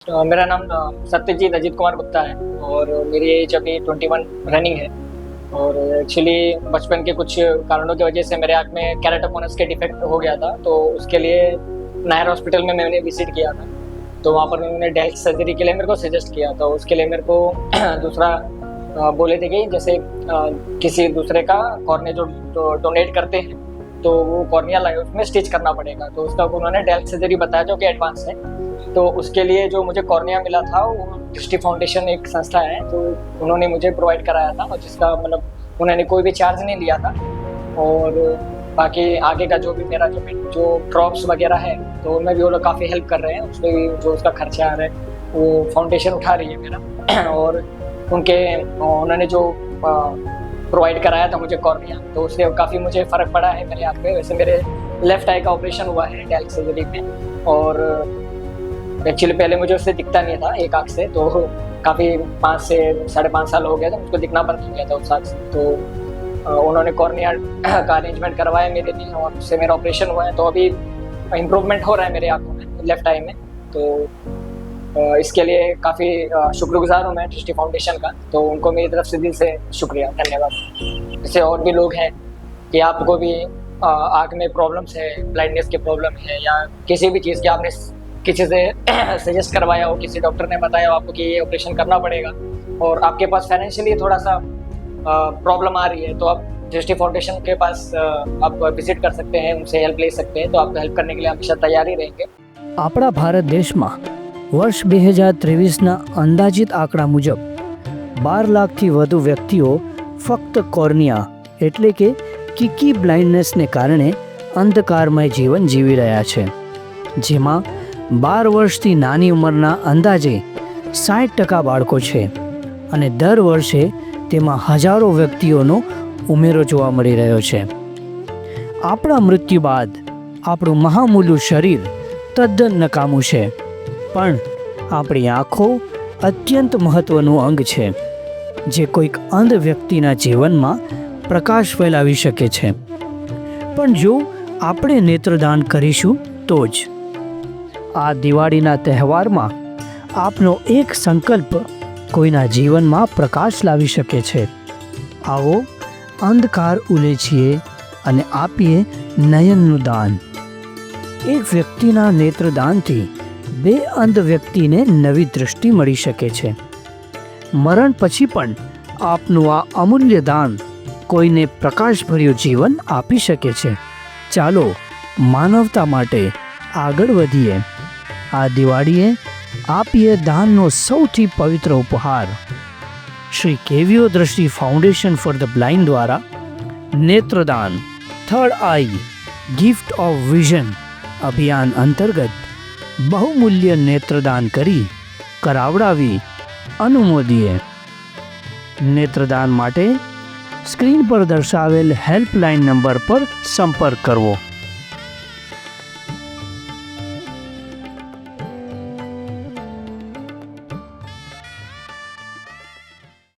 मेरा नाम सत्यजीत अजीत कुमार गुप्ता है और मेरी एज अभी 21 रनिंग है। और एक्चुअली बचपन के कुछ कारणों की वजह से मेरे आँख में केराटोकोनस के डिफेक्ट हो गया था, तो उसके लिए नायर हॉस्पिटल में मैंने विजिट किया था। तो वहाँ पर उन्होंने डेल्ट सर्जरी के लिए मेरे को सजेस्ट किया था। उसके लिए मेरे को दूसरा बोले थे कि जैसे किसी दूसरे का कॉर्निया जो डोनेट करते हैं तो वो कॉर्निया लाइफ उसमें स्टिच करना पड़ेगा। तो उसका उन्होंने डेल्ट सर्जरी बताया जो कि एडवांस है। तो उसके लिए जो मुझे कॉर्निया मिला था वो दृष्टि फाउंडेशन एक संस्था है, तो उन्होंने मुझे प्रोवाइड कराया था और जिसका मतलब उन्होंने कोई भी चार्ज नहीं लिया था। और बाकी आगे का जो भी मेरा जो ड्रॉप्स वगैरह है तो उनमें भी वो लोग काफ़ी हेल्प कर रहे हैं। उसमें भी जो उसका खर्चा आ रहा है वो फाउंडेशन उठा रही है मेरा। और उन्होंने जो प्रोवाइड कराया था मुझे कॉर्निया, तो उससे काफ़ी मुझे फ़र्क पड़ा है मेरे आँख पे। वैसे मेरे लेफ्ट आई का ऑपरेशन हुआ है डेल्ट सर्जरी में, और एक्चुअली पहले मुझे उससे दिखता नहीं था एक आँख से, तो काफ़ी 5 से 5.5 साल हो गया था मुझको दिखना बंद हो गया था उस आँख से। तो उन्होंने कॉर्निया का अरेंजमेंट करवाया मेरे लिए और उससे मेरा ऑपरेशन हुआ है। तो अभी इम्प्रूवमेंट हो रहा है मेरे आँखों में, लेफ्ट आई में। तो इसके लिए काफ़ी शुक्रगुजार हूँ मैं दृष्टि फाउंडेशन का। तो उनको मेरी तरफ से दिल से शुक्रिया, धन्यवाद। इससे और भी लोग हैं कि आपको भी आँख में प्रॉब्लम्स है, ब्लाइंडनेस की प्रॉब्लम है या किसी भी चीज़ की आपने किसी से सजेस्ट करवाया हो, किसी डॉक्टर ने बताया हो आपको कि ये ऑपरेशन करना पड़ेगा और आपके पास फाइनेंशियली थोड़ा सा प्रॉब्लम आ रही है, तो आप दृष्टि फाउंडेशन के पास आप विजिट कर सकते हैं, उनसे हेल्प ले सकते हैं। तो आपको हेल्प करने के लिए हमेशा तैयार ही रहेंगे। આપણા ભારત દેશમાં વર્ષ 2023ના અંદાજિત આંકડા મુજબ 12 લાખથી વધુ વ્યક્તિઓ ફક્ત કોર્નિયા એટલે કે કિકી બ્લાઇન્ડનેસને કારણે અંધકારમય જીવન જીવી રહ્યા છે, જેમાં 12 વર્ષથી નાની ઉંમરના અંદાજે 60% બાળકો છે અને દર વર્ષે તેમાં હજારો વ્યક્તિઓનો ઉમેરો જોવા મળી રહ્યો છે. આપણા મૃત્યુ બાદ આપણું મહામૂલ્યું શરીર તદ્દન નકામું છે, પણ આપણી આંખો અત્યંત મહત્ત્વનું અંગ છે જે કોઈક અંધ વ્યક્તિના જીવનમાં પ્રકાશ ફેલાવી શકે છે. પણ જો આપણે નેત્રદાન કરીશું તો જ. આ દિવાળીના તહેવારમાં આપનો એક સંકલ્પ કોઈના જીવનમાં પ્રકાશ લાવી શકે છે. આવો અંધકાર ઉલેચીએ અને આપીએ નયનનું દાન. એક વ્યક્તિના નેત્રદાનથી 2 અંધ વ્યક્તિને નવી દૃષ્ટિ મળી શકે છે. મરણ પછી પણ આપનું આ અમૂલ્ય દાન કોઈને પ્રકાશભર્યું જીવન આપી શકે છે. ચાલો માનવતા માટે આગળ વધીએ. આ દિવાળીએ આપીએ દાનનો સૌથી પવિત્ર ઉપહાર. શ્રી કેવીઓ દ્રષ્ટિ ફાઉન્ડેશન ફોર ધ બ્લાઇન્ડ દ્વારા નેત્રદાન third eye gift of vision અભિયાન અંતર્ગત બહુમૂલ્ય નેત્રદાન કરી કરાવડાવી અનુમોદીએ. નેત્રદાન માટે સ્ક્રીન પર દર્શાવેલ હેલ્પલાઇન નંબર પર સંપર્ક કરવો.